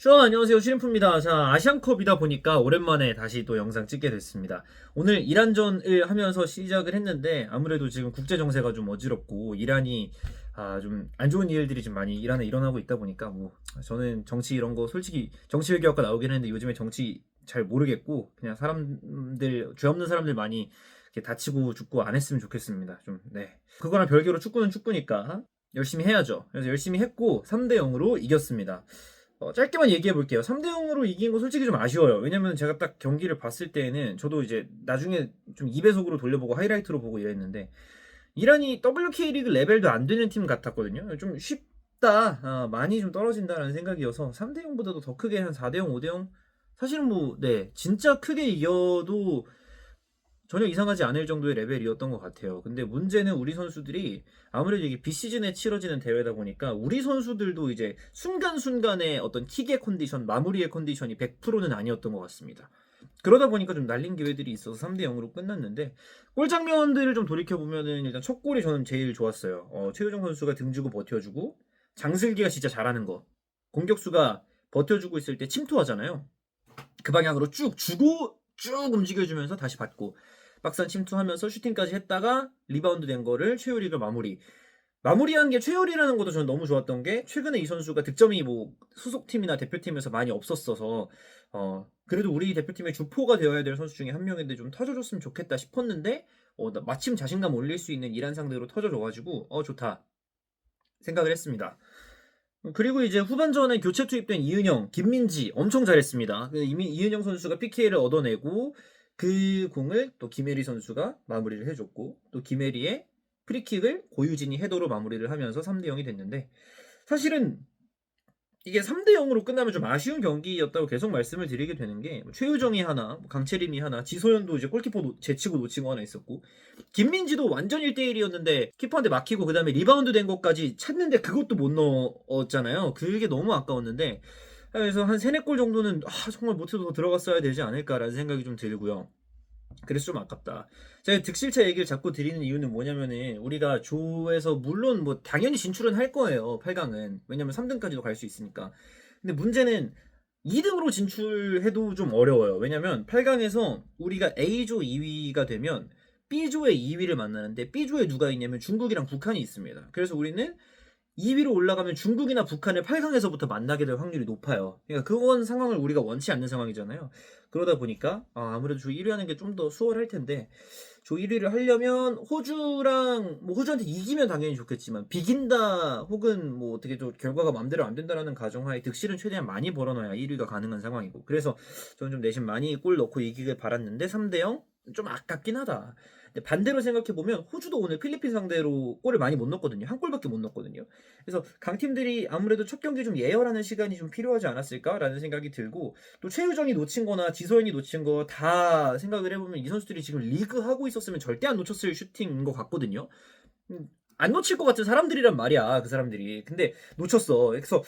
안녕하세요. 시림프입니다. 자, 아시안컵이다 보니까 오랜만에 다시 또 영상 찍게 됐습니다. 오늘 이란전을 하면서 시작을 했는데 아무래도 지금 국제 정세가 좀 어지럽고 이란이 좀 안 좋은 일들이 좀 많이 이란에 일어나고 있다 보니까 뭐 저는 정치 이런 거 솔직히 정치 외교학과 나오긴 했는데 요즘에 정치 잘 모르겠고 그냥 사람들 죄 없는 사람들 많이 이렇게 다치고 죽고 안 했으면 좋겠습니다. 좀 네. 그거랑 별개로 축구는 축구니까 열심히 해야죠. 그래서 열심히 했고 3대 0으로 이겼습니다. 짧게만 얘기해 볼게요. 3대 0으로 이긴 거 솔직히 좀 아쉬워요. 왜냐면 제가 딱 경기를 봤을 때에는 저도 이제 나중에 좀 2배속으로 돌려보고 하이라이트로 보고 이랬는데 이란이 WK 리그 레벨도 안 되는 팀 같았거든요. 좀 쉽다, 많이 좀 떨어진다라는 생각이어서 3대 0보다도 더 크게 한 4대 0, 5대 0 사실은 뭐, 네, 진짜 크게 이겨도 전혀 이상하지 않을 정도의 레벨이었던 것 같아요. 근데 문제는 우리 선수들이 아무래도 이게 비시즌에 치러지는 대회다 보니까 우리 선수들도 이제 순간순간의 어떤 킥의 컨디션, 마무리의 컨디션이 100%는 아니었던 것 같습니다. 그러다 보니까 좀 날린 기회들이 있어서 3대 0으로 끝났는데 골 장면들을 좀 돌이켜보면은 일단 첫 골이 저는 제일 좋았어요. 최유정 선수가 등지고 버텨주고 장슬기가 진짜 잘하는 거. 공격수가 버텨주고 있을 때 침투하잖아요. 그 방향으로 쭉 주고 쭉 움직여주면서 다시 받고 박산 침투하면서 슈팅까지 했다가 리바운드 된 거를 최유리가 마무리한 게 최유리라는 것도 저는 너무 좋았던 게 최근에 이 선수가 득점이 뭐 소속팀이나 대표팀에서 많이 없었어서 그래도 우리 대표팀의 주포가 되어야 될 선수 중에 한 명인데 좀 터져줬으면 좋겠다 싶었는데 마침 자신감 올릴 수 있는 이란 상대로 터져줘가지고 좋다 생각을 했습니다. 그리고 이제 후반전에 교체 투입된 이은영, 김민지 엄청 잘했습니다. 이미 이은영 선수가 PK를 얻어내고 그 공을 또 김혜리 선수가 마무리를 해줬고 또 김혜리의 프리킥을 고유진이 헤더로 마무리를 하면서 3대 0이 됐는데 사실은 이게 3대 0으로 끝나면 좀 아쉬운 경기였다고 계속 말씀을 드리게 되는 게 최유정이 하나, 강채림이 하나, 지소연도 이제 골키퍼 제치고 놓친 거 하나 있었고 김민지도 완전 1대1이었는데 키퍼한테 막히고 그다음에 리바운드 된 것까지 찾는데 그것도 못 넣었잖아요. 그게 너무 아까웠는데 그래서 한 3, 4골 정도는 정말 못해도 더 들어갔어야 되지 않을까라는 생각이 좀 들고요. 그래서 좀 아깝다. 제가 득실차 얘기를 자꾸 드리는 이유는 뭐냐면은 우리가 조에서 물론 뭐 당연히 진출은 할 거예요. 8강은. 왜냐면 3등까지도 갈 수 있으니까. 근데 문제는 2등으로 진출해도 좀 어려워요. 왜냐면 8강에서 우리가 A조 2위가 되면 B조의 2위를 만나는데 B조에 누가 있냐면 중국이랑 북한이 있습니다. 그래서 우리는 2위로 올라가면 중국이나 북한을 8강에서부터 만나게 될 확률이 높아요. 그러니까 그건 상황을 우리가 원치 않는 상황이잖아요. 그러다 보니까 아무래도 조 1위 하는 게 좀 더 수월할 텐데 조 1위를 하려면 호주랑 뭐 호주한테 이기면 당연히 좋겠지만 비긴다 혹은 뭐 어떻게 좀 결과가 마음대로 안 된다라는 가정하에 득실은 최대한 많이 벌어놔야 1위가 가능한 상황이고 그래서 저는 좀 내심 많이 골 넣고 이기길 바랐는데 3대 0 좀 아깝긴 하다. 근데 반대로 생각해 보면 호주도 오늘 필리핀 상대로 골을 많이 못 넣었거든요. 한 골밖에 못 넣었거든요. 그래서 강팀들이 아무래도 첫 경기 좀 예열하는 시간이 좀 필요하지 않았을까라는 생각이 들고 또 최유정이 놓친 거나 지소연이 놓친 거 다 생각을 해보면 이 선수들이 지금 리그 하고 있었으면 절대 안 놓쳤을 슈팅인 것 같거든요. 안 놓칠 것 같은 사람들이란 말이야, 그 사람들이. 근데 놓쳤어. 그래서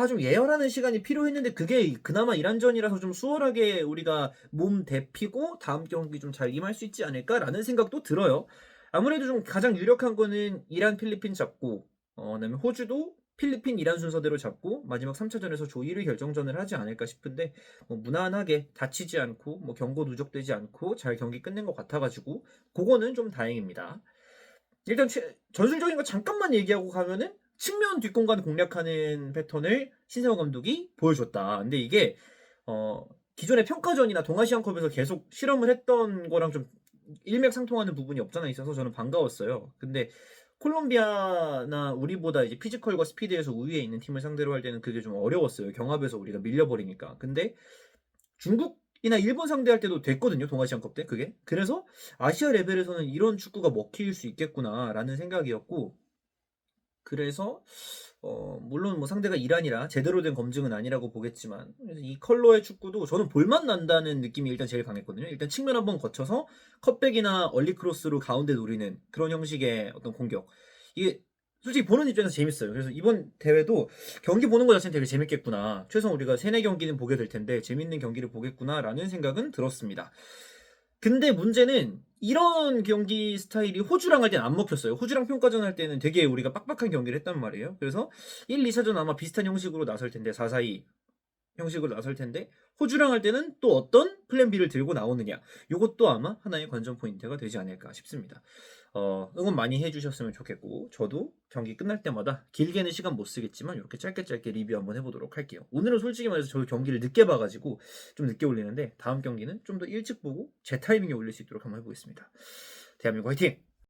좀 예열하는 시간이 필요했는데 그게 그나마 이란전이라서 좀 수월하게 우리가 몸 데피고 다음 경기 좀 잘 임할 수 있지 않을까라는 생각도 들어요. 아무래도 좀 가장 유력한 거는 이란, 필리핀 잡고 그다음에 호주도 필리핀, 이란 순서대로 잡고 마지막 3차전에서 조 1위 결정전을 하지 않을까 싶은데 뭐 무난하게 다치지 않고 뭐 경고 누적되지 않고 잘 경기 끝낸 것 같아가지고 그거는 좀 다행입니다. 일단 전술적인 거 잠깐만 얘기하고 가면은 측면 뒷공간 공략하는 패턴을 신세호 감독이 보여줬다. 근데 이게 어, 기존의 평가전이나 동아시안컵에서 계속 실험을 했던 거랑 좀 일맥상통하는 부분이 없잖아 있어서 저는 반가웠어요. 근데 콜롬비아나 우리보다 이제 피지컬과 스피드에서 우위에 있는 팀을 상대로 할 때는 그게 좀 어려웠어요. 경합에서 우리가 밀려버리니까. 근데 중국이나 일본 상대할 때도 됐거든요. 동아시안컵 때 그게. 그래서 아시아 레벨에서는 이런 축구가 먹힐 수 있겠구나라는 생각이었고 그래서 물론 뭐 상대가 이란이라 제대로 된 검증은 아니라고 보겠지만 그래서 이 컬러의 축구도 저는 볼맛 난다는 느낌이 일단 제일 강했거든요. 일단 측면 한번 거쳐서 컷백이나 얼리 크로스로 가운데 노리는 그런 형식의 어떤 공격. 이게 솔직히 보는 입장에서 재밌어요. 그래서 이번 대회도 경기 보는 것 자체는 되게 재밌겠구나. 최소한 우리가 세네 경기는 보게 될 텐데 재밌는 경기를 보겠구나라는 생각은 들었습니다. 근데 문제는 이런 경기 스타일이 호주랑 할 때는 안 먹혔어요. 호주랑 평가전 할 때는 되게 우리가 빡빡한 경기를 했단 말이에요. 그래서 1, 2차전 아마 비슷한 형식으로 나설 텐데 4-4-2 형식으로 나설 텐데 호주랑 할 때는 또 어떤 플랜 B를 들고 나오느냐. 요것도 아마 하나의 관전 포인트가 되지 않을까 싶습니다. 응원 많이 해주셨으면 좋겠고 저도 경기 끝날 때마다 길게는 시간 못 쓰겠지만 이렇게 짧게 리뷰 한번 해보도록 할게요. 오늘은 솔직히 말해서 저도 경기를 늦게 봐가지고 좀 늦게 올리는데 다음 경기는 좀 더 일찍 보고 제 타이밍에 올릴 수 있도록 한번 해보겠습니다. 대한민국 화이팅!